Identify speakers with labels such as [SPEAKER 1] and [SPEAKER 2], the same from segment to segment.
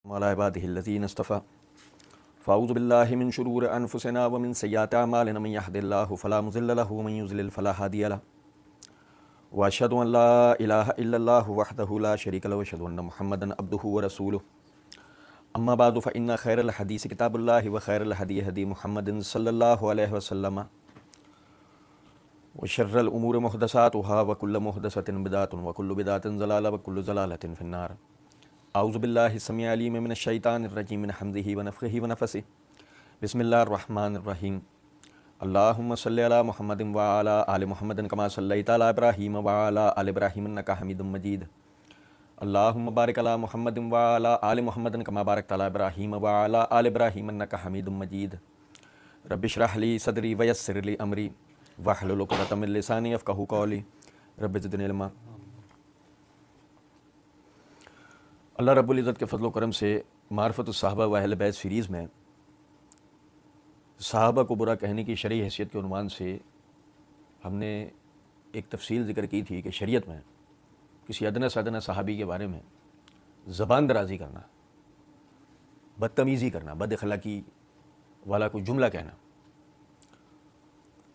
[SPEAKER 1] وعلى عباده الذين اصطفى فأعوذ بالله من شرور أنفسنا ومن سيئات أعمالنا من يهد الله فلا مضل له ومن يضلل فلا هادي له وأشهد أن لا إله إلا الله وحده لا شريك له وأشهد أن محمدا عبده ورسوله أما بعد فإن خير الحديث كتاب الله وخير الهدي هدي محمد صلى الله عليه وسلم وشر الأمور محدثاتها وكل محدثة بدعة وكل بدعة ضلالة وكل ضلالة في النار. اعوذ باللہ السمیع العلیم من الشیطان الرجیم من حمزہ ونفخہ ونفثہ. بسم اللہ الرحمن الرحیم. اللہم صلی علی محمد وعلی آل محمد کما صلیت علی ابراہیم وعلی آل ابراہیم انک حمید مجید. اللہم بارک علی محمد وعلی آل محمد کما بارکت علی ابراہیم وعلی آل ابراہیم انک حمید مجید. رب اشرح لی صدری ویسر لی امری واحلل عقدۃ من لسانی یفقہوا قولی. رب زدنی علما. اللہ رب العزت کے فضل و کرم سے معرفت الصحابہ و اہل بیت سیریز میں صحابہ کو برا کہنے کی شرعی حیثیت کے عنوان سے ہم نے ایک تفصیل ذکر کی تھی کہ شریعت میں کسی ادنیٰ سے ادنیٰ صحابی کے بارے میں زبان درازی کرنا، بدتمیزی کرنا، بد اخلاقی والا کوئی جملہ کہنا،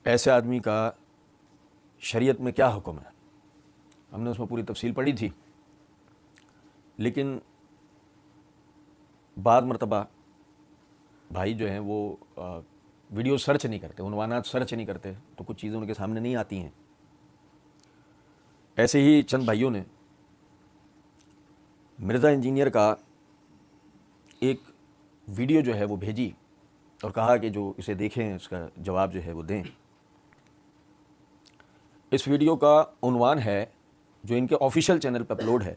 [SPEAKER 1] ایسے آدمی کا شریعت میں کیا حکم ہے، ہم نے اس میں پوری تفصیل پڑھی تھی. لیکن بعض مرتبہ بھائی جو ہیں وہ ویڈیو سرچ نہیں کرتے، عنوانات سرچ نہیں کرتے، تو کچھ چیزیں ان کے سامنے نہیں آتی ہیں. ایسے ہی چند بھائیوں نے مرزا انجینئر کا ایک ویڈیو جو ہے وہ بھیجی اور کہا کہ جو اسے دیکھیں اس کا جواب جو ہے وہ دیں. اس ویڈیو کا عنوان ہے جو ان کے آفیشیل چینل پہ اپلوڈ ہے،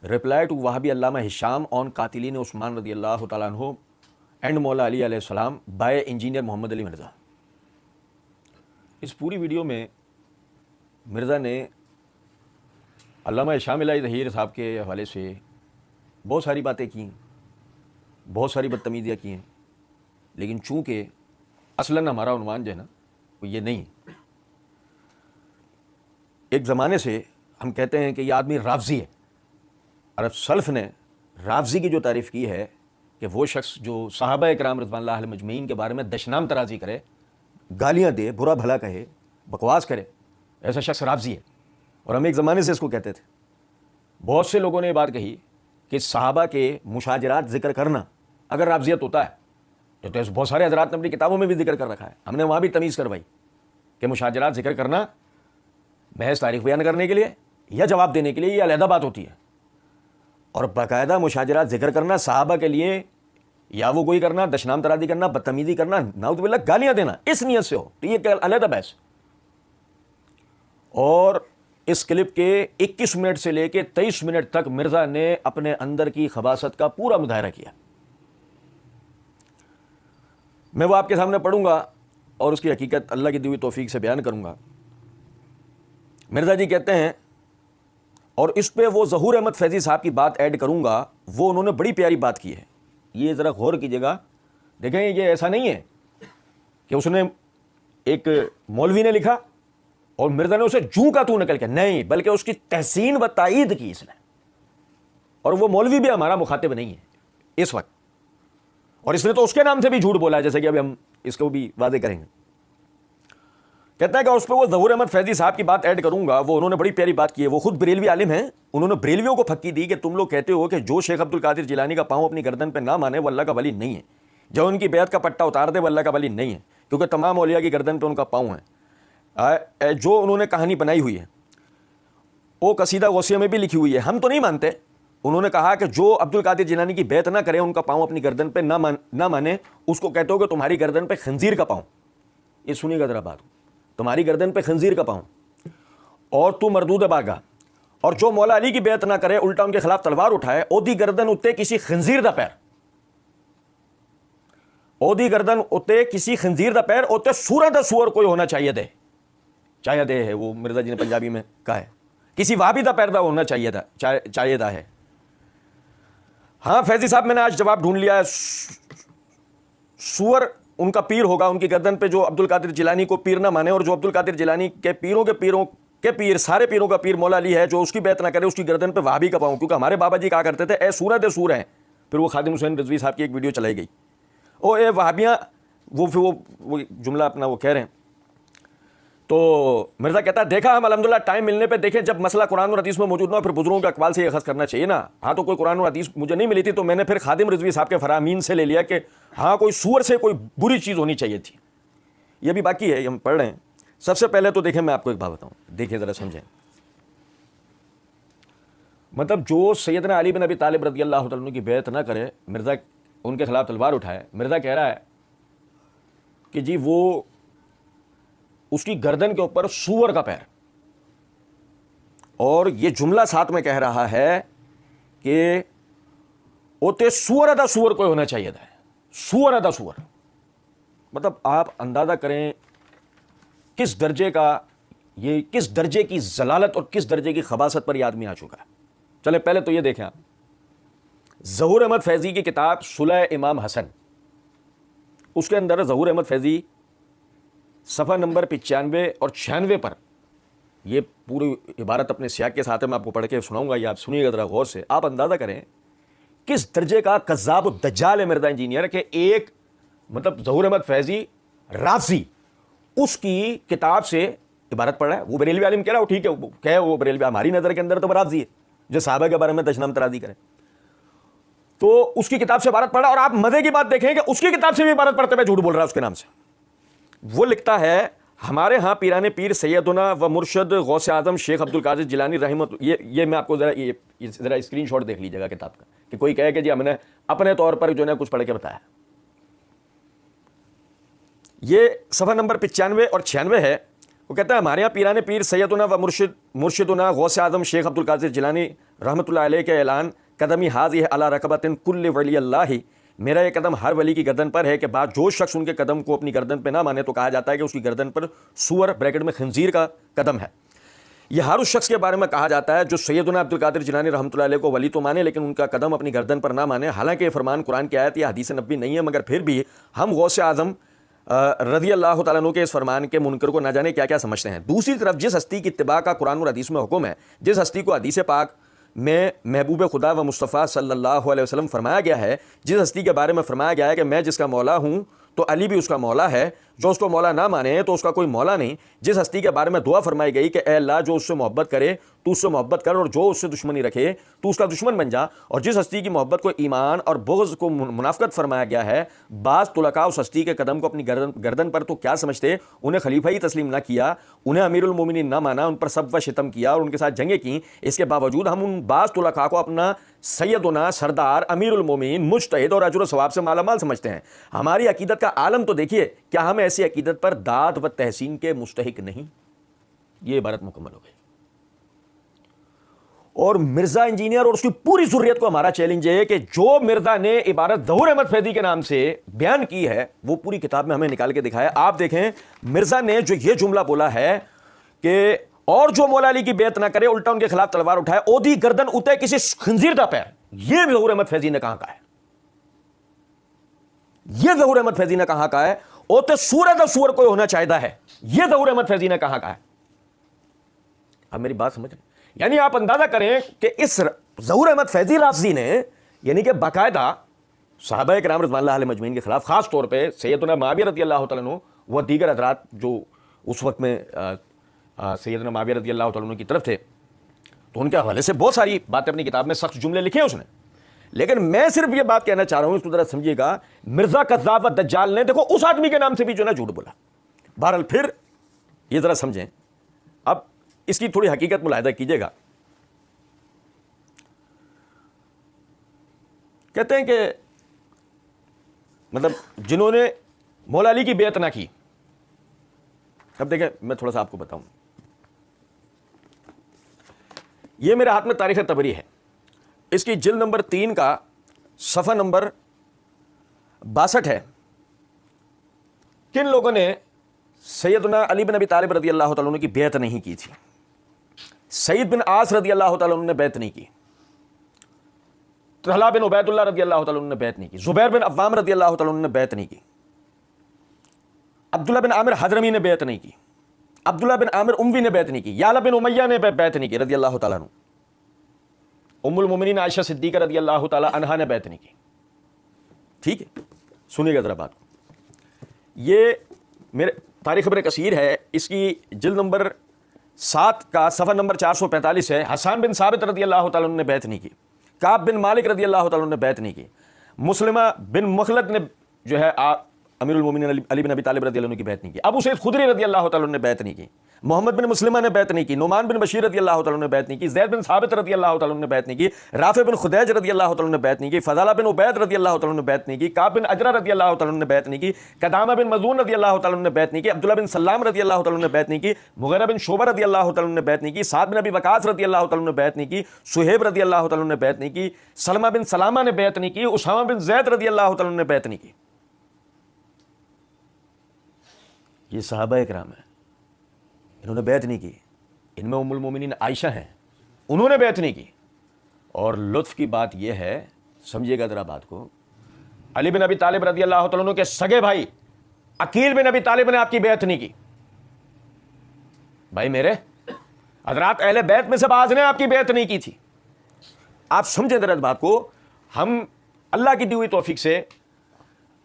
[SPEAKER 1] رپلائی ٹو وہابی علامہ ہشام آن قاتلین عثمان رضی اللہ تعالیٰ عنہ اینڈ مولا علی علیہ السلام بائی انجینئر محمد علی مرزا. اس پوری ویڈیو میں مرزا نے علامہ ہشام الہی ظہیر صاحب کے حوالے سے بہت ساری باتیں کی، بہت ساری بدتمیزیاں کی ہیں، لیکن چونکہ اصلاً ہمارا عنوان جو ہے نا وہ یہ نہیں. ایک زمانے سے ہم کہتے ہیں کہ یہ آدمی رافضی ہے، اور سلف نے رافضی کی جو تعریف کی ہے کہ وہ شخص جو صحابہ اکرام رضوان اللہ علیہم اجمعین کے بارے میں دشنام ترازی کرے، گالیاں دے، برا بھلا کہے، بکواس کرے، ایسا شخص رافضی ہے. اور ہم ایک زمانے سے اس کو کہتے تھے. بہت سے لوگوں نے یہ بات کہی کہ صحابہ کے مشاجرات ذکر کرنا اگر رافضیت ہوتا ہے تو بہت سارے حضرات نے اپنی کتابوں میں بھی ذکر کر رکھا ہے، ہم نے وہاں بھی تمیز کروائی کہ مشاجرات ذکر کرنا محض تاریخ بیان کرنے کے لیے یا جواب دینے کے لیے یہ علیحدہ بات ہوتی ہے، اور باقاعدہ مشاجرات ذکر کرنا صحابہ کے لیے یا وہ کوئی کرنا، دشنام ترازی کرنا، بدتمیزی کرنا، نعوذ باللہ گالیاں دینا اس نیت سے ہو تو یہ علیحدہ بحث. اور اس کلپ کے 21 منٹ سے لے کے 23 منٹ تک مرزا نے اپنے اندر کی خباثت کا پورا مظاہرہ کیا. میں وہ آپ کے سامنے پڑھوں گا اور اس کی حقیقت اللہ کی دی ہوئی توفیق سے بیان کروں گا. مرزا جی کہتے ہیں، اور اس پہ وہ ظہور احمد فیضی صاحب کی بات ایڈ کروں گا، وہ انہوں نے بڑی پیاری بات کی ہے. یہ ذرا غور کیجیے گا، دیکھیں یہ ایسا نہیں ہے کہ اس نے ایک مولوی نے لکھا اور مرزا نے اسے جوں کا تو نکل کے، نہیں، بلکہ اس کی تحسین و تائید کی اس نے. اور وہ مولوی بھی ہمارا مخاطب نہیں ہے اس وقت، اور اس نے تو اس کے نام سے بھی جھوٹ بولا ہے، جیسے کہ ابھی ہم اس کو بھی واضح کریں گے. کہتا ہے کہ اس پہ وہ ظہور احمد فیضی صاحب کی بات ایڈ کروں گا، وہ انہوں نے بڑی پیاری بات کی ہے. وہ خود بریلوی عالم ہیں، انہوں نے بریلویوں کو پھکی دی کہ تم لوگ کہتے ہو کہ جو شیخ عبد القادر جیلانی کا پاؤں اپنی گردن پہ نہ مانے وہ اللہ کا ولی نہیں ہے، جو ان کی بیعت کا پٹا اتار دے وہ اللہ کا ولی نہیں ہے، کیونکہ تمام اولیاء کی گردن پہ ان کا پاؤں ہے. جو انہوں نے کہانی بنائی ہوئی ہے وہ قصیدہ غوثیہ میں بھی لکھی ہوئی ہے، ہم تو نہیں مانتے. انہوں نے کہا کہ جو عبد القادر جیلانی کی بیعت نہ کرے، ان کا پاؤں اپنی گردن پہ نہ مانے، اس کو کہتے ہو کہ تمہاری گردن پہ خنزیر کا پاؤں. یہ سنیے گا ذرا بات، تمہاری گردن پہ خنزیر کا پاؤں اور تو مردود باغا. اور جو مولا علی کی بیعت نہ کرے، الٹا ان کے خلاف تلوار اٹھائے، اودی گردن اتے کسی خنزیر دا پیر، اودی گردن اتے کسی خنزیر دا پیر، اتے سورہ دا سور کوئی ہونا چاہیے دے، چاہیے دے ہے وہ مرزا جی نے پنجابی میں کہا ہے، کسی وہابی دا پیر دا ہونا چاہیے دا ہے. ہاں فیضی صاحب، میں نے آج جواب ڈھونڈ لیا ہے. سور ان کا پیر ہوگا، ان کی گردن پہ جو عبد القادر جیلانی کو پیر نہ مانے، اور جو عبد القادر جیلانی کے پیروں کے پیر سارے پیروں کا پیر مولا علی ہے، جو اس کی بیعت نہ کرے اس کی گردن پہ وہابی کا پاؤں. کیونکہ ہمارے بابا جی کہا کرتے تھے اے سورہ دے سور ہیں، پھر وہ خادم حسین رضوی صاحب کی ایک ویڈیو چلائی گئی، او اے وہابیاں، وہ جملہ اپنا وہ کہہ رہے ہیں، تو مرزا کہتا ہے دیکھا ہم الحمدللہ ٹائم ملنے پہ دیکھیں، جب مسئلہ قرآن اور حدیث میں موجود نہ ہو پھر بزرگوں کے اقوال سے یہ اخذ کرنا چاہیے نا. ہاں تو کوئی قرآن اور حدیث مجھے نہیں ملی تھی تو میں نے پھر خادم رضوی صاحب کے فرامین سے لے لیا کہ ہاں کوئی سور سے کوئی بری چیز ہونی چاہیے تھی. یہ بھی باقی ہے، یہ ہم پڑھ رہے ہیں. سب سے پہلے تو دیکھیں میں آپ کو ایک بات بتاؤں، دیکھیں ذرا سمجھیں. مطلب جو سیدنا علی بن ابی طالب رضی اللہ تعالیٰ عنہ کی بیعت نہ کرے، مرزا ان کے خلاف تلوار اٹھائے، مرزا کہہ رہا ہے کہ جی وہ اس کی گردن کے اوپر سور کا پیر، اور یہ جملہ ساتھ میں کہہ رہا ہے کہ اوتے سور ادا سور کوئی ہونا چاہیے تھا، سور ادا سور. مطلب آپ اندازہ کریں کس درجے کا، یہ کس درجے کی ضلالت اور کس درجے کی خباثت پر یہ آدمی آ چکا ہے. چلے پہلے تو یہ دیکھیں آپ، ظہور احمد فیضی کی کتاب صلح امام حسن، اس کے اندر ظہور احمد فیضی صفحہ نمبر 95 اور 96 پر یہ پوری عبارت اپنے سیاق کے ساتھ میں آپ کو پڑھ کے سناؤں گا، یہ آپ سنیے گا ذرا غور سے. آپ اندازہ کریں کس درجے کا کذاب الدجال ہے مرزا انجینئر کہ ایک مطلب ظہور احمد فیضی رافضی اس کی کتاب سے عبارت پڑھ رہا ہے. وہ بریلوی عالم کہہ رہا ہے، وہ ٹھیک ہے، وہ کہے وہ بریلوی، ہماری نظر کے اندر تو رافضی ہے جو صحابہ کے بارے میں تشنم ترازی کرے، تو اس کی کتاب سے عبارت پڑھ رہا ہے. اور آپ مزے کی بات دیکھیں کہ اس کی کتاب سے بھی عبارت پڑھتے ہوئے جھوٹ بول رہا ہے اس کے نام سے. وہ لکھتا ہے ہمارے ہاں پیران پیر سیدنا و مرشد غوث اعظم شیخ عبد القادر جیلانی رحمۃ، یہ میں آپ کو ذرا اسکرین شاٹ دیکھ لیجیے گا کتاب کا، کہ کوئی کہے کہ جی ہم نے اپنے طور پر جو ہے کچھ پڑھ کے بتایا. یہ صفحہ نمبر 95 اور 96 ہے. وہ کہتا ہے ہمارے یہاں پیران پیر سیدنا و مرشدنا غوث اعظم شیخ عبد القادر جیلانی رحمۃ اللہ علیہ کے اعلان قدمی حاضی علی رقبۃ کل ولی اللہ، میرا یہ قدم ہر ولی کی گردن پر ہے کہ بعد جو شخص ان کے قدم کو اپنی گردن پہ نہ مانے تو کہا جاتا ہے کہ اس کی گردن پر سور بریکٹ میں خنزیر کا قدم ہے. یہ ہر اس شخص کے بارے میں کہا جاتا ہے جو سیدنا عبد القادر جیلانی رحمۃ اللہ علیہ کو ولی تو مانے لیکن ان کا قدم اپنی گردن پر نہ مانے. حالانکہ یہ فرمان قرآن کی آیت یا حدیث نبوی نہیں ہے، مگر پھر بھی ہم غوث اعظم رضی اللہ تعالیٰ عنہ کے اس فرمان کے منکر کو نہ جانے کیا کیا سمجھتے ہیں. دوسری طرف جس ہستی کی اتباع کا قرآن اور حدیث میں حکم ہے، جس ہستی کو حدیث پاک میں محبوب خدا و مصطفیٰ صلی اللہ علیہ وسلم فرمایا گیا ہے، جس ہستی کے بارے میں فرمایا گیا ہے کہ میں جس کا مولا ہوں تو علی بھی اس کا مولا ہے، جو اس کو مولا نہ مانے تو اس کا کوئی مولا نہیں. جس ہستی کے بارے میں دعا فرمائی گئی کہ اے اللہ جو اس سے محبت کرے تو اس سے محبت کر، اور جو اس سے دشمنی رکھے تو اس کا دشمن بن جا. اور جس ہستی کی محبت کو ایمان اور بغض کو منافقت فرمایا گیا ہے، بعض طلقاء اس ہستی کے قدم کو اپنی گردن پر تو کیا سمجھتے، انہیں خلیفہ ہی تسلیم نہ کیا، انہیں امیر المومنین نہ مانا، ان پر سب و شتم کیا اور ان کے ساتھ جنگیں کیں. اس کے باوجود ہم ان بعض طلقاء کو اپنا سیدنا سردار امیر المومنین مجتہد اور اجر و ثواب سے مالا مال سمجھتے ہیں. ہماری عقیدت کا عالم تو دیکھیے، کیا ہم ایسی عقیدت پر داد و تحسین کے مستحق نہیں؟ یہ عبارت مکمل ہو گئی. اور مرزا انجینئر اور اس کی پوری ذریت کو ہمارا چیلنج ہے کہ جو مرزا نے عبارت ظہور احمد فیضی کے نام سے بیان کی ہے وہ پوری کتاب میں ہمیں نکال کے دکھایا. آپ دیکھیں مرزا نے جو یہ جملہ بولا ہے کہ اور جو مولا علی کی بیعت نہ کرے الٹا ان کے خلاف تلوار اٹھائے، اودھی گردن اتے کسی خنزیر کا پیر، یہ ظہور احمد فیضی نے کہاں کہا ہے؟ یہ ظہور احمد فیضی نے کہاں کہا ہے؟ اوتے سور دا سور کوئی ہونا چاہیے ہے، یہ ظہور احمد فیضی نے کہاں کہا ہے؟ اب میری بات سمجھ رہے ہیں؟ یعنی آپ اندازہ کریں کہ اس ظہور احمد فیضی رافضی نے یعنی کہ باقاعدہ صحابہ کرام رضوان اللہ علیہ مجمعین کے خلاف، خاص طور پہ سیدنا معاویہ رضی اللہ تعالیٰ عنہ و دیگر حضرات جو اس وقت میں سیدنا معاویہ رضی اللہ تعالیٰ عنہ کی طرف تھے، تو ان کے حوالے سے بہت ساری باتیں اپنی کتاب میں سخت جملے لکھے ہیں اس نے. لیکن میں صرف یہ بات کہنا چاہ رہا ہوں، اس کو ذرا سمجھیے گا، مرزا کذاب و دجال نے دیکھو اس آدمی کے نام سے بھی جو ہے نا جھوٹ بولا. بہرحال پھر یہ ذرا سمجھیں، اب اس کی تھوڑی حقیقت ملاحظہ کیجیے گا. کہتے ہیں کہ مطلب جنہوں نے مولا علی کی بیعت نہ کی، اب دیکھیں میں تھوڑا سا آپ کو بتاؤں، یہ میرے ہاتھ میں تاریخ طبری ہے، اس کی جلد نمبر 3 کا صفحہ نمبر 62 ہے. کن لوگوں نے سیدنا علی بن ابی طالب رضی اللہ تعالیٰ عنہ کی بیعت نہیں کی تھی؟ سعید بن عاص رضی اللہ تعالیٰ عنہ نے بیعت نہیں کی، طلحہ بن عبید اللہ رضی اللہ تعالیٰ عنہ نے بیعت نہیں کی، زبیر بن عوام رضی اللہ تعالیٰ عنہ نے بیعت نہیں کی، عبداللہ بن عامر حضرمی نے بیعت نہیں کی، عبداللہ بن عامر اموی نے بیعت نہیں کی، یعلا بن امیہ نے بیعت نہیں کی رضی اللہ تعالیٰ عنہ. ام المومنین عائشہ صدیقہ رضی اللہ تعالی عنہا نے بیعت نہیں کی. ٹھیک ہے, سنیے گا ذرا بات کو. یہ میرے تاریخ ابن کثیر ہے, اس کی جلد نمبر 7 کا صفحہ نمبر 445 ہے. حسان بن ثابت رضی اللہ تعالیٰ عنہ نے بیعت نہیں کی, کعب بن مالک رضی اللہ تعالیٰ عنہ نے بیعت نہیں کی, مسلمہ بن مخلد نے جو ہے امیر المومنین علی بن ابی طالب رضی اللہ عنہ کی بیعت نہیں کی, ابو سعید خدری رضی اللہ تعالیٰ عنہ نے بیعت نہیں کی, محمد بن مسلمہ نے بیعت نہیں کی, نعمان بن بشیر رضی اللہ تعالیٰ عنہ نے بیعت نہیں کی, زید بن ثابت رضی اللہ تعالیٰ عنہ نے بیعت نہیں کی, رافع بن خدیج رضی اللہ تعالیٰ عنہ نے بیعت نہیں کی, فضالہ بن عبید رضی اللہ تعالیٰ عنہ نے بیعت نہیں کی, کعب بن اجرہ رضی اللہ تعالیٰ عنہ نے بیعت نہیں کی, قدامہ بن مظعون رضی اللہ تعالیٰ عنہ نے بیعت نہیں کی, عبداللہ بن سلام رضی اللہ تعالیٰ عنہ نے بیعت نہیں کی, مغیرہ بن شعبہ رضی اللہ تعالیٰ عنہ نے بیعت نہیں کی, سعد بن ابی وقاص رضی اللہ تعالیٰ عنہ نے بیعت نہیں کی, صہیب رضی اللہ تعالیٰ عنہ نے بیعت نہیں کی, سلمہ بن سلامہ نے بیعت نہیں کی, اسامہ بن زید رضی اللہ تعالیٰ عنہ نے بیعت نہیں کی. یہ صحابہ کرام ہیں, انہوں نے بیعت نہیں کی. ان میں ام المومنین عائشہ ہیں, انہوں نے بیعت نہیں کی. اور لطف کی بات یہ ہے, سمجھیے گا ذرا بات کو, علی بن ابی طالب رضی اللہ تعالیٰ عنہ کے سگے بھائی عقیل بن ابی طالب نے آپ کی بیعت نہیں کی. بھائی میرے حضرات اہل بیت میں سے بعض نے آپ کی بیعت نہیں کی تھی. آپ سمجھیں ذرا بات کو. ہم اللہ کی دی ہوئی توفیق سے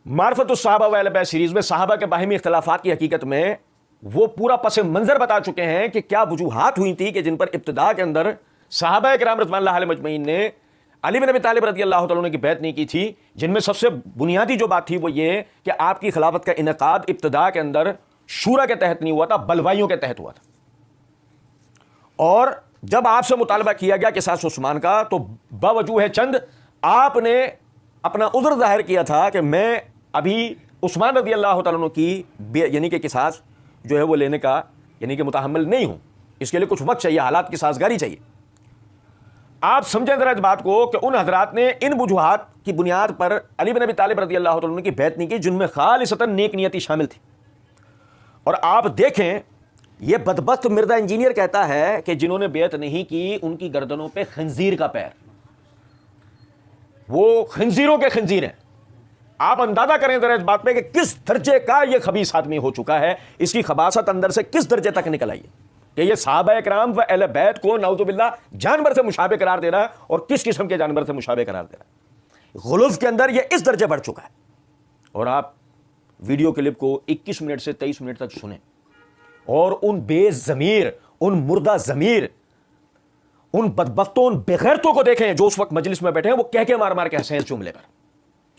[SPEAKER 1] معرفت الصحابہ و اہل بیت سیریز میں صحابہ کے باہمی اختلافات کی حقیقت میں وہ پورا پس منظر بتا چکے ہیں کہ کیا وجوہات ہوئی تھی کہ جن پر ابتدا کے اندر صحابہ کرام رضوان اللہ علیہ مجمعین نے علی بن ابی طالب رضی اللہ تعالیٰ عنہ کی بیعت نہیں کی تھی. جن میں سب سے بنیادی جو بات تھی وہ یہ کہ آپ کی خلافت کا انعقاد ابتدا کے اندر شورا کے تحت نہیں ہوا تھا, بلوائیوں کے تحت ہوا تھا. اور جب آپ سے مطالبہ کیا گیا قصاص عثمان کا تو باوجوہ چند آپ نے اپنا عذر ظاہر کیا تھا کہ میں ابھی عثمان رضی اللہ تعالیٰ عنہ کی یعنی کہ قصاص جو ہے وہ لینے کا یعنی کہ متحمل نہیں ہوں, اس کے لیے کچھ وقت چاہیے, حالات کی سازگاری چاہیے. آپ سمجھیں ذرا اس بات کو کہ ان حضرات نے ان وجوہات کی بنیاد پر علی بن ابی طالب رضی اللہ تعالیٰ عنہ کی بیعت نہیں کی جن میں خالصتاً نیک نیتی شامل تھی. اور آپ دیکھیں یہ بدبخت مرزا انجینئر کہتا ہے کہ جنہوں نے بیعت نہیں کی ان کی گردنوں پہ خنزیر کا پیر, وہ خنزیروں کے خنزیر ہیں. آپ اندازہ کریں ذرا اس بات پہ کہ کس درجے کا یہ خبیث آدمی ہو چکا ہے, اس کی خباثت اندر سے کس درجے تک نکل آئی ہے کہ یہ صحابہ کرام و اہل بیت کو نعوذ باللہ جانور سے مشابہ قرار دے رہا ہے. اور کس قسم کے جانور سے مشابہ قرار دے رہا ہے, غلوف کے اندر یہ اس درجے بڑھ چکا ہے. اور آپ ویڈیو کلپ کو 21 منٹ سے 23 منٹ تک سنیں اور ان بے ضمیر, ان مردہ ضمیر, ان بدبختوں, ان بغیرتوں کو دیکھیں جو اس وقت مجلس میں بیٹھے ہیں. وہ کہہ کے مار مار کے ہنسے ہیں اس جملے پر,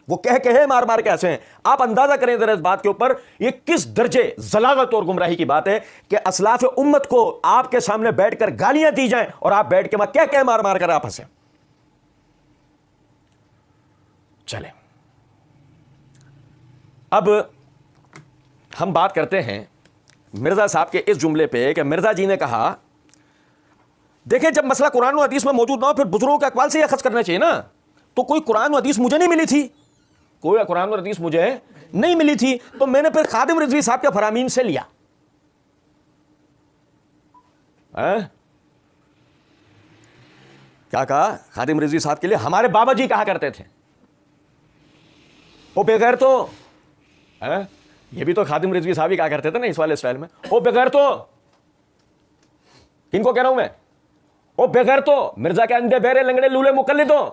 [SPEAKER 1] وہ کہے مار مار کے ہنسے ہیں. آپ اندازہ کریں ذرا اس بات کے اوپر یہ کس درجے ضلالت اور گمراہی کی بات ہے کہ اسلاف امت کو آپ کے سامنے بیٹھ کر گالیاں دی جائیں اور آپ بیٹھ کے کہہ مار مار کر آپ ہنسیں. چلیں اب ہم بات کرتے ہیں مرزا صاحب کے اس جملے پہ کہ مرزا جی نے کہا دیکھیں جب مسئلہ قرآن و حدیث میں موجود نہ ہو پھر بزرگوں کے اقوال سے یہ اخذ کرنا چاہیے نا. تو کوئی قرآن و حدیث مجھے نہیں ملی تھی, کوئی قرآن و حدیث مجھے نہیں ملی تھی, تو میں نے پھر خادم رضوی صاحب کے فرامین سے لیا. کیا کہا خادم رضوی صاحب کے لیے؟ ہمارے بابا جی کہا کرتے تھے او بغیر تو, یہ بھی تو خادم رضوی صاحب ہی کہا کرتے تھے نا اس والے اسٹائل میں, او بغیر تو. کن کو کہہ رہا ہوں میں؟ او بغیر تو مرزا کے اندھے بہرے لنگڑے لولے مقلدوں.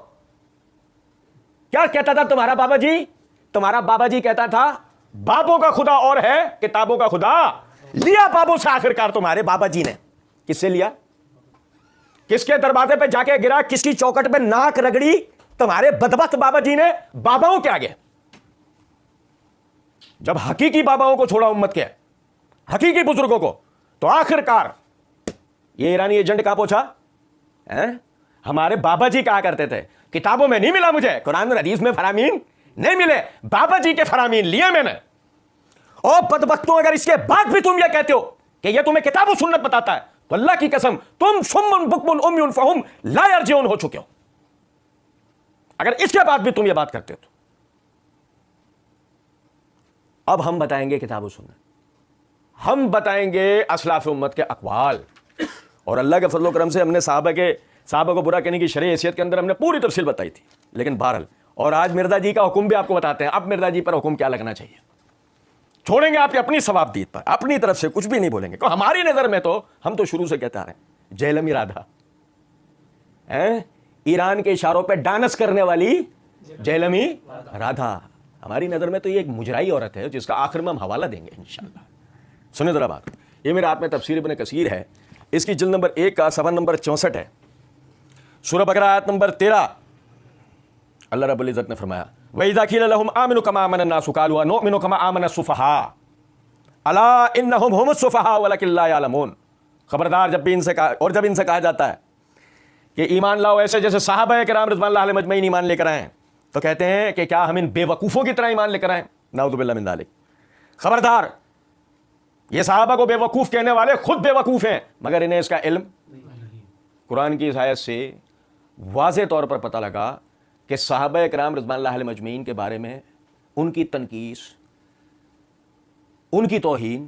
[SPEAKER 1] کیا کہتا تھا تمہارا بابا جی؟ تمہارا بابا جی کہتا تھا بابوں کا خدا اور ہے کتابوں کا خدا. لیا بابوں سے آخر کار تمہارے بابا جی نے. کس سے لیا؟ کس کے دروازے پہ جا کے گرا, کس کی چوکٹ پہ ناک رگڑی؟ تمہارے بدبخت بابا جی نے باباؤں کے آگے. جب حقیقی باباؤں کو چھوڑا امت کے, حقیقی بزرگوں کو, تو آخر کار یہ ایرانی ایجنٹ کہاں پہنچا؟ ہمارے بابا جی کہا کرتے تھے کتابوں میں نہیں ملا مجھے, قرآن اور حدیث میں فرامین نہیں ملے, بابا جی کے فرامین لیے میں نے. اور بدبختوں اگر اس کے بعد بھی تم یہ کہتے ہو کہ یہ تمہیں کتاب و سنت بتاتا ہے تو اللہ کی قسم تم صم بکم عمی فہم لا یرجعون ہو چکے ہو. اگر اس کے بعد بھی تم یہ بات کرتے ہو تو اب ہم بتائیں گے کتاب و سنت, ہم بتائیں گے اسلاف امت کے اقوال. اور اللہ کے فضل و کرم سے ہم نے صحابہ کو برا کہنے کی شرعی حیثیت کے اندر ہم نے پوری تفصیل بتائی تھی. لیکن بہرحال اور آج مرزا جی کا حکم بھی آپ کو بتاتے ہیں. اب مرزا جی پر حکم کیا لگنا چاہیے, چھوڑیں گے آپ کی اپنی ثوابدید پر, اپنی طرف سے کچھ بھی نہیں بولیں گے. ہماری نظر میں تو ہم تو شروع سے کہتے آ رہے ہیں جہلم ارادہ ایران کے اشاروں پہ ڈانس کرنے والی جیلمی رادھا. ہماری نظر میں تو یہ ایک مجرائی عورت ہے جس کا آخر میں ہم حوالہ دیں گے انشاءاللہ. سنیں ذرا بات. یہ میرے ہاتھ میں تفسیر ابن کثیر ہے, اس کی جلد نمبر 1 کا صفحہ نمبر 64 ہے, سورہ بقرہ آیت نمبر 13. اللہ رب العزت نے فرمایا وَإِذَا قِيلَ لَهُمْ آمِنُوا كَمَا آمَنَ النَّاسُ قَالُوا أَنُؤْمِنُ كَمَا آمَنَ السُّفَهَاءُ أَلَا إِنَّهُمْ هُمُ السُّفَهَاءُ وَلَكِنْ لَا يَعْلَمُونَ. خبردار جب بھی ان سے کہا جاتا ہے کہ ایمان لاؤ ایسے جیسے صحابہ کرام رضوان اللہ علیہم اجمعین ایمان لے کر آئے ہیں, تو کہتے ہیں کہ کیا ہم ان بے وقوفوں کی طرح ایمان لے کر آئیں. نعوذ باللہ من ذالک. خبردار, یہ صحابہ کو بے وقوف کہنے والے خود بے وقوف ہیں مگر انہیں اس کا علم. قرآن کی اس آیت سے واضح طور پر پتہ لگا کہ صحابہ کرام رضوان اللہ علیہم اجمعین کے بارے میں ان کی تنقیص, ان کی توہین,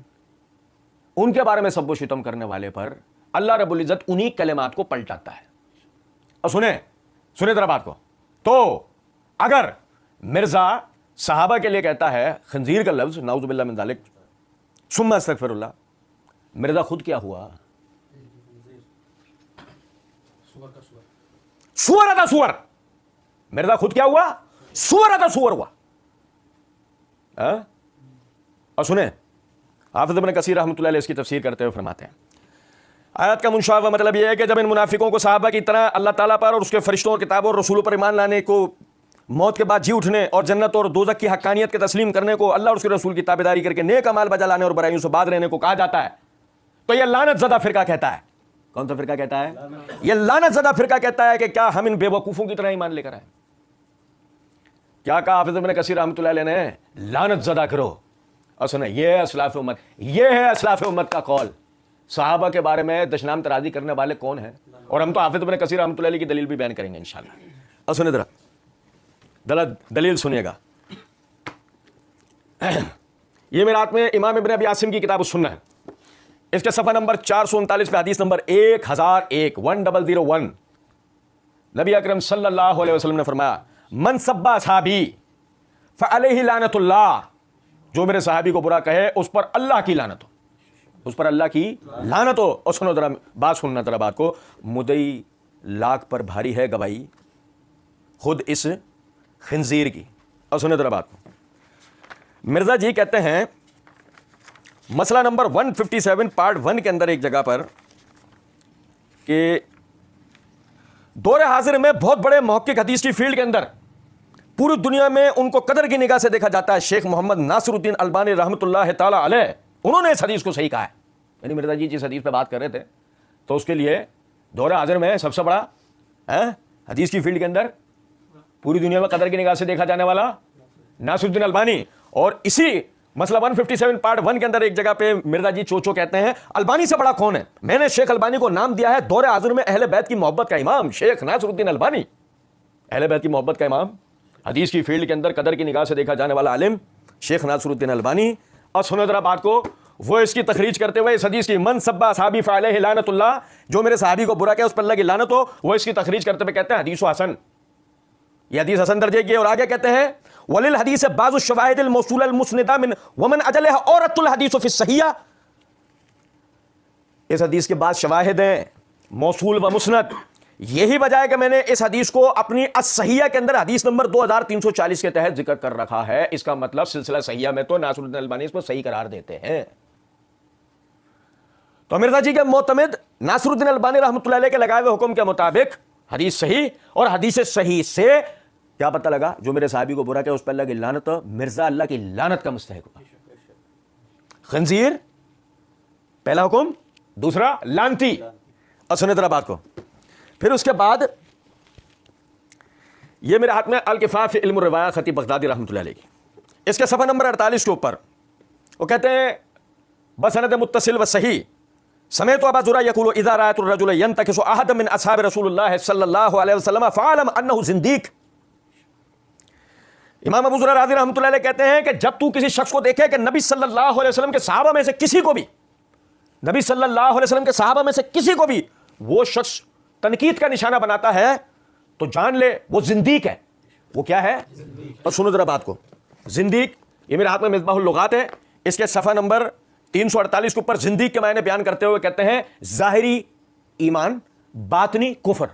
[SPEAKER 1] ان کے بارے میں سب و شتم کرنے والے پر اللہ رب العزت انہی کلمات کو پلٹاتا ہے. اور سنیں ذرا بات کو. تو اگر مرزا صحابہ کے لیے کہتا ہے خنزیر کا لفظ, نعوذ باللہ من ذالک, ثم استغفر اللہ, مرزا خود کیا ہوا؟ سور تھا سور. مرزا خود کیا ہوا؟ سور تھا سور ہوا. اور سنیں حافظ ابن کثیر رحمۃ اللہ علیہ اس کی تفسیر کرتے ہوئے فرماتے ہیں آیت کا منشا و مطلب یہ ہے کہ جب ان منافقوں کو صحابہ کی طرح اللہ تعالیٰ پر اور اس کے فرشتوں اور کتابوں اور رسولوں پر ایمان لانے کو, موت کے بعد جی اٹھنے اور جنت اور دوزخ کی حقانیت کے تسلیم کرنے کو, اللہ اور اس کے رسول کی تابعداری کر کے نیک اعمال بجا لانے اور برائیوں سے باز رہنے کو کہا جاتا ہے, تو یہ لعنت زدہ فرقہ کہتا ہے. کون سا فرقہ کہتا ہے؟ یہ لعنت زدہ فرقہ کہتا ہے کہ کیا ہم ان بے وقوفوں کی طرح ایمان لے کر آئے. کیا کہا حافظ ابن کثیر رحمۃ اللہ علیہ نے؟ لعنت زدہ کرو. اور سنیں یہ ہے اسلاف امت, یہ ہے اسلاف امت کا قول. صحابہ کے بارے میں دشنام ترازی کرنے والے کون ہیں؟ اور ہم تو حافظ ابن کثیر رحمۃ اللہ علیہ کی دلیل بھی بیان کریں گے انشاءاللہ. اور سنیں ذرا دلیل سنیے گا. یہ میرے ہاتھ میں امام ابن ابی عاصم کی کتاب السنہ ہے, اس کے صفحہ نمبر 439 پہ حدیث نمبر 1001 نبی اکرم صلی اللہ علیہ وسلم نے فرمایا من سب اصحابی فعلیہ لعنت اللہ, جو میرے صحابی کو برا کہے اس پر اللہ کی لعنت ہو, اس پر اللہ کی لعنت ہو. اور سنو ذرا بات, سننا ذرا بات کو. مدعی لاکھ پر بھاری ہے گواہی خود اس خنزیر کی. اور سنو ذرا بات کو. مرزا جی کہتے ہیں مسئلہ نمبر 157 پارٹ 1 کے اندر ایک جگہ پر کہ دور حاضر میں بہت بڑے محقق حدیث کی فیلڈ کے اندر پوری دنیا میں ان کو قدر کی نگاہ سے دیکھا جاتا ہے. شیخ محمد ناصر الدین البانی رحمۃ اللہ تعالی علیہ, انہوں نے اس حدیث کو صحیح کہا ہے. یعنی مرزا جی جس حدیث پہ بات کر رہے تھے تو اس کے لیے دور حاضر میں سب سے بڑا حدیث کی فیلڈ کے اندر پوری دنیا میں قدر کی نگاہ سے دیکھا جانے والا ناصر الدین البانی. اور اسی مسئلہ 157 پارٹ 1 کے اندر ایک جگہ پہ مرزا جی چوچو کہتے ہیں البانی سے بڑا کون ہے؟ میں نے شیخ البانی کو نام دیا ہے دور حاضر میں اہل بیت کی محبت کا امام شیخ ناصر الدین البانی. اہل بیت کی محبت کا امام, حدیث کی فیلڈ کے اندر قدر کی نگاہ سے دیکھا جانے والا عالم شیخ ناصر الدین البانی. اور سنو ذرا بات کو, وہ اس کی تخریج کرتے ہوئے اس حدیث کی من سب اصحابی فعلیہ لعنت اللہ, جو میرے صحابی کو برا کہے اس پر اللہ کی لعنت ہو, وہ اس کی تخریج کرتے ہوئے کہتے ہیں حدیث حسن. یہ حدیث حسن درجے کی. اور آگے کہتے ہیں وللحدیث بعض الشواہد الموصولہ المسندہ من ومن اجلها عورت الحدیث فی الصحیحہ. اس حدیث کے بعد شواہد ہیں موصول و مسند, یہی وجہ ہے کہ میں نے اس حدیث کو اپنی الصحیحہ کے اندر حدیث نمبر 2340 کے تحت ذکر کر رکھا ہے. اس کا مطلب سلسلہ صحیحہ میں تو ناصر الدین البانی اس کو صحیح قرار دیتے ہیں. تو مرزا جی کے معتمد ناصر الدین البانی رحمۃ اللہ علیہ کے لگائے ہوئے حکم کے مطابق حدیث صحیح, اور حدیث صحیح سے کیا پتہ لگا جو میرے صحابی کو برا کہے اس پر اللہ کی لعنت, مرزا اللہ کی لعنت کا مستحق ہوا. خنزیر پہلا حکم, دوسرا لعنتی. اور سنیں ذرا بات کو. پھر اس کے بعد یہ میرے ہاتھ میں الکفاف فی علم الروایہ خطیب بغدادی رحمۃ اللہ علیہ کی, اس کے صفحہ نمبر 48 کے اوپر وہ کہتے ہیں بسند متصل و صحیح سمیت ابا زرع یقول اذا رأیت الرجل ينتكس احد من اصحاب رسول اللہ صلی اللہ علیہ وسلم فاعلم انه زندیق. امام ابو زرع راضی رحمۃ اللہ علیہ کہتے ہیں کہ جب تو کسی شخص کو دیکھے کہ نبی صلی اللہ علیہ وسلم کے صحابہ میں سے کسی کو بھی, نبی صلی اللہ علیہ وسلم کے صحابہ میں سے کسی کو بھی وہ شخص تنقید کا نشانہ بناتا ہے تو جان لے وہ زندیق ہے. وہ کیا ہے؟ اور سنو ذرا بات کو. زندیق, یہ میرے ہاتھ میں مصباح اللغات ہے, اس کے صفحہ نمبر 348 کے اوپر زندیق کے معنی بیان کرتے ہوئے کہتے ہیں ظاہری ایمان باطنی کفر.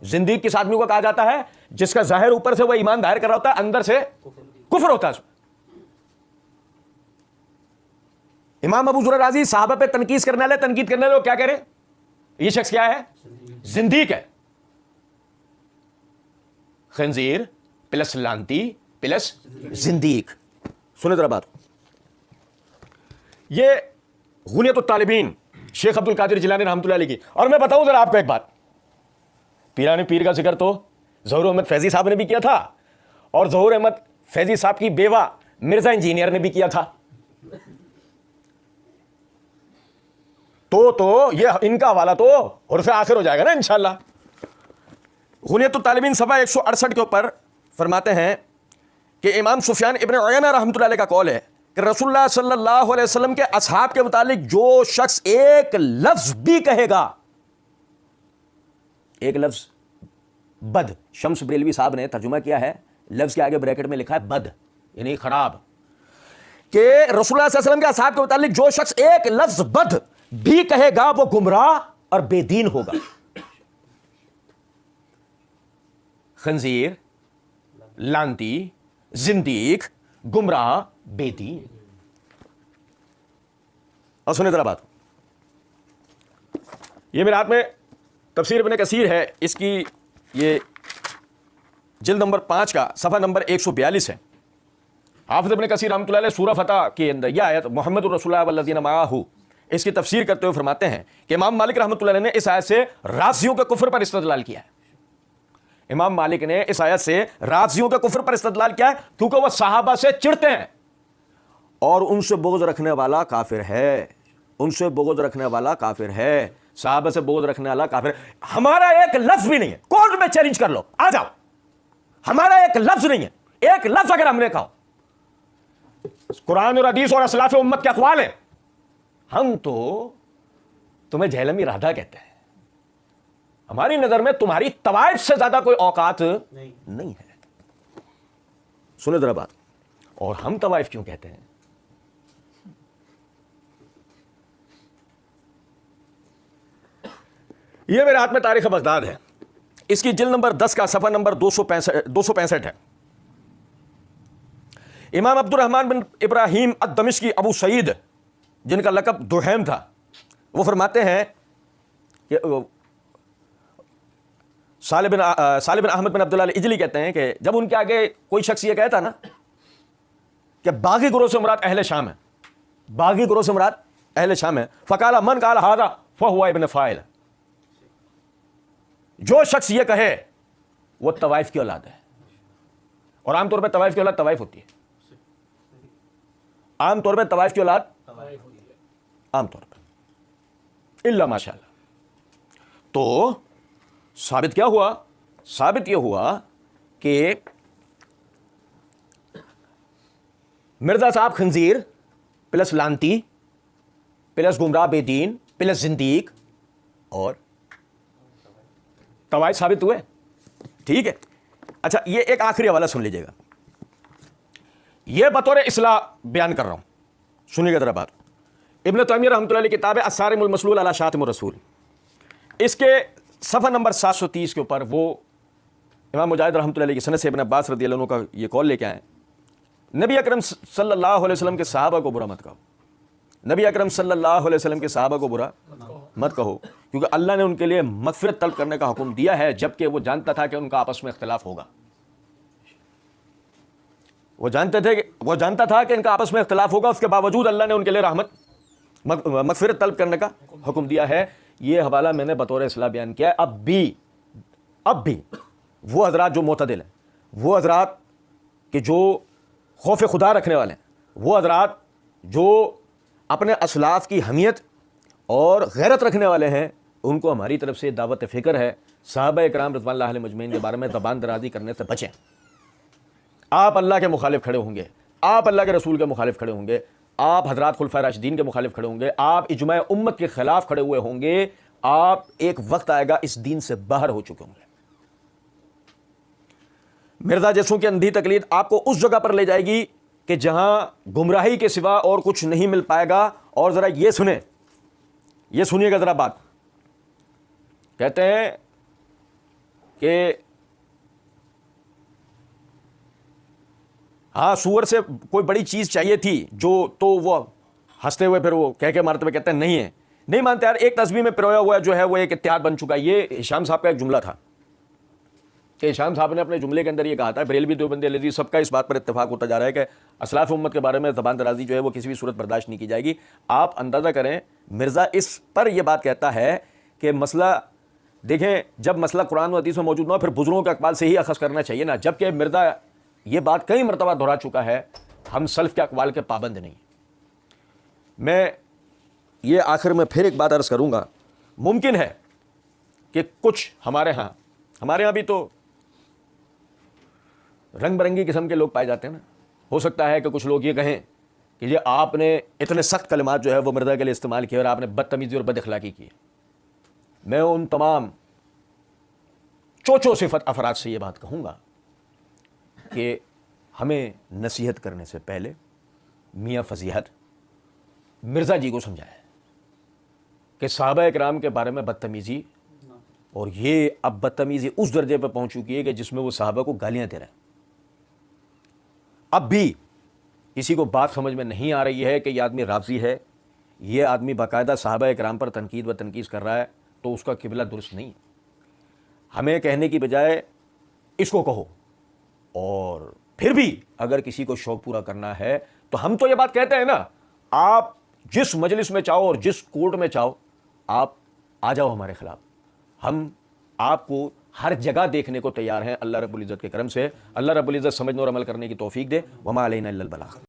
[SPEAKER 1] زندیق کس آدمی کو کہا جاتا ہے؟ جس کا ظاہر اوپر سے وہ ایمان ظاہر کر رہا ہوتا ہے، اندر سے کفر ہوتا ہے اس میں۔ امام ابو زرع رازی صحابہ پہ تنقید کرنے والے وہ کیا کہہ رہے ہیں؟ یہ شخص کیا ہے؟ زندیق ہے، خنزیر پلس لانتی پلس زندیق۔ سنیں ذرا بات، یہ غنیت الطالبین شیخ عبد القادر جیلانی رحمۃ اللہ علیہ کی۔ اور میں بتاؤں ذرا آپ کو ایک بات، پیران پیر کا ذکر تو ظہور احمد فیضی صاحب نے بھی کیا تھا، اور ظہور احمد فیضی صاحب کی بیوہ مرزا انجینئر نے بھی کیا تھا۔ تو یہ ان کا حوالہ تو حرف آخر ہو جائے گا نا انشاءاللہ۔ غنیت الطالبین صفحہ 168 کے اوپر فرماتے ہیں کہ امام سفیان ابن عیینہ رحمۃ اللہ علیہ کا قول ہے کہ رسول اللہ صلی اللہ علیہ وسلم کے اصحاب کے متعلق جو شخص ایک لفظ بھی کہے گا، ایک لفظ بد، شمس بریلوی صاحب نے ترجمہ کیا ہے، لفظ کے آگے بریکٹ میں لکھا ہے بد، یعنی خراب، کہ رسول اللہ صلی اللہ علیہ وسلم کے اصحاب کے متعلق جو شخص ایک لفظ بد بھی کہے گا وہ گمراہ اور بے دین ہوگا۔ خنزیر، لانتی، زندیق، گمراہ، بے دین۔ اور سنیں ذرا بات، یہ میرے ہاتھ میں تفسیر ابن کثیر ہے، اس کی یہ جلد نمبر 5 کا صفحہ نمبر 142 ہے۔ حافظ ابن کثیر رحمۃ اللہ علیہ سورہ فتح کے اندر یہ آیت محمد الرسول اللہ والذین معہ، اس کی تفسیر کرتے ہوئے فرماتے ہیں کہ امام مالک رحمۃ اللہ علیہ نے اس آیت سے رافضیوں کے کفر پر استدلال کیا ہے۔ امام مالک نے اس آیت سے رافضیوں کے کفر پر استدلال کیا ہے کیونکہ وہ صحابہ سے چڑھتے ہیں اور ان سے بغض رکھنے والا کافر ہے، ان سے بغض رکھنے والا کافر ہے، صحابہ سے بغض رکھنے والا کافر ہے۔ ہمارا ایک لفظ بھی نہیں ہے، کورٹ میں چیلنج کر لو، آ جاؤ، ہمارا ایک لفظ نہیں ہے، ایک لفظ اگر ہم نے کہا، قرآن اور حدیث اور اسلاف امت کے اقوال ہیں، ہم تو تمہیں جہلمی ارادہ کہتے ہیں، ہماری نظر میں تمہاری طوائف سے زیادہ کوئی اوقات نہیں ہے۔ سنیں ذرا بات، اور ہم طوائف کیوں کہتے ہیں؟ یہ میرے ہاتھ میں تاریخ بغداد ہے، اس کی جلد نمبر 10 کا صفحہ نمبر 265 ہے۔ امام عبد الرحمن بن ابراہیم الدمشقی ابو سعید، جن کا لقب دحیم تھا، وہ فرماتے ہیں کہ صالح بن احمد بن عبداللہ العجلی کہتے ہیں کہ جب ان کے آگے کوئی شخص یہ کہتا نا کہ باغی گروہ سے مراد اہل شام ہے، باغی گروہ سے مراد اہل شام ہے، فقال من قال هذا فهو ابن فاعل، جو شخص یہ کہے وہ طوائف کی اولاد ہے، اور عام طور پہ طوائف کی اولاد طوائف ہوتی ہے، عام طور پہ طوائف کی اولاد عام طور پہ الا ماشاء اللہ۔ تو ثابت کیا ہوا؟ ثابت یہ ہوا کہ مرزا صاحب خنزیر پلس لانتی پلس گمراہ بے دین پلس زندیق اور طوائف ثابت ہوئے، ٹھیک ہے۔ اچھا، یہ ایک آخری حوالہ سن لیجیے گا، یہ بطور اصلاح بیان کر رہا ہوں، سنیے گا ذرا بات۔ ابن تیمیہ رحمۃ اللہ علیہ کتاب الصارم المسلول علی شاتم الرسول، اس کے صفحہ نمبر 730 کے اوپر وہ امام مجاہد رحمۃ اللہ علیہ کی سند سے ابن عباس رضی اللہ عنہ کا یہ قول لے کے آئے، نبی اکرم صلی اللہ علیہ وسلم کے صحابہ کو برا مت کہو، نبی اکرم صلی اللہ علیہ وسلم کے صحابہ کو برا مت کہو، کیونکہ اللہ نے ان کے لیے مغفرت طلب کرنے کا حکم دیا ہے، جبکہ وہ جانتا تھا کہ ان کا آپس میں اختلاف ہوگا، وہ جانتا تھا کہ ان کا آپس میں اختلاف ہوگا، اس کے باوجود اللہ نے ان کے لیے مغفرت طلب کرنے کا حکم دیا ہے۔ یہ حوالہ میں نے بطور اصلاح بیان کیا ہے۔ اب بھی وہ حضرات جو معتدل ہیں، وہ حضرات کہ جو خوف خدا رکھنے والے ہیں، وہ حضرات جو اپنے اسلاف کی حمیت اور غیرت رکھنے والے ہیں، ان کو ہماری طرف سے دعوت فکر ہے، صحابہ اکرام رضوان اللہ علیہ مجمعین کے بارے میں زبان درازی کرنے سے بچیں۔ آپ اللہ کے مخالف کھڑے ہوں گے، آپ اللہ کے رسول کے مخالف کھڑے ہوں گے، آپ حضرات خلفائے راشدین کے مخالف کھڑے ہوں گے، آپ اجماع امت کے خلاف کھڑے ہوئے ہوں گے، آپ ایک وقت آئے گا اس دین سے باہر ہو چکے ہوں گے۔ مرزا جیسوں کی اندھی تقلید آپ کو اس جگہ پر لے جائے گی کہ جہاں گمراہی کے سوا اور کچھ نہیں مل پائے گا۔ اور ذرا یہ سنیے گا ذرا بات، کہتے ہیں کہ ہاں سور سے کوئی بڑی چیز چاہیے تھی جو، تو وہ ہنستے ہوئے پھر وہ کہہ مارتے ہوئے کہتے ہیں نہیں ہے، نہیں مانتے یار، ایک تصویر میں پرویا ہوا جو ہے وہ ایک اتحاد بن چکا ہے. یہ ہشام صاحب کا ایک جملہ تھا کہ ہشام صاحب نے اپنے جملے کے اندر یہ کہا تھا، بریلوی دیوبندی علیزی سب کا اس بات پر اتفاق ہوتا جا رہا ہے کہ اسلاف امت کے بارے میں زبان درازی جو ہے وہ کسی بھی صورت برداشت نہیں کی جائے گی. آپ اندازہ کریں مرزا اس پر یہ بات کہتا ہے کہ مسئلہ دیکھیں، جب مسئلہ قرآن و حدیث میں موجود نہ ہو پھر بزرگوں کے اقوال سے ہی اخذ کرنا چاہیے نا، جبکہ مرزا یہ بات کئی مرتبہ دہرا چکا ہے ہم سلف کے اقوال کے پابند نہیں. میں یہ آخر میں پھر ایک بات عرض کروں گا، ممکن ہے کہ کچھ ہمارے ہاں بھی تو رنگ برنگی قسم کے لوگ پائے جاتے ہیں نا. ہو سکتا ہے کہ کچھ لوگ یہ کہیں کہ یہ آپ نے اتنے سخت کلمات جو ہے وہ مرزا کے لیے استعمال کیے اور آپ نے بدتمیزی اور بد اخلاقی کی. میں ان تمام چوچو صفت افراد سے یہ بات کہوں گا کہ ہمیں نصیحت کرنے سے پہلے میاں فضیحت مرزا جی کو سمجھایا کہ صحابہ اکرام کے بارے میں بدتمیزی، اور یہ اب بدتمیزی اس درجے پہ پہنچ چکی ہے کہ جس میں وہ صحابہ کو گالیاں دے رہے ہیں. اب بھی کسی کو بات سمجھ میں نہیں آ رہی ہے کہ یہ آدمی رافضی ہے، یہ آدمی باقاعدہ صحابہ اکرام پر تنقید و تنقید کر رہا ہے، تو اس کا قبلہ درست نہیں. ہمیں کہنے کی بجائے اس کو کہو، اور پھر بھی اگر کسی کو شوق پورا کرنا ہے تو ہم تو یہ بات کہتے ہیں نا، آپ جس مجلس میں چاہو اور جس کورٹ میں چاہو آپ آ جاؤ ہمارے خلاف، ہم آپ کو ہر جگہ دیکھنے کو تیار ہیں. اللہ رب العزت کے کرم سے اللہ رب العزت سمجھنے اور عمل کرنے کی توفیق دے. وما علینا الا البلاغ.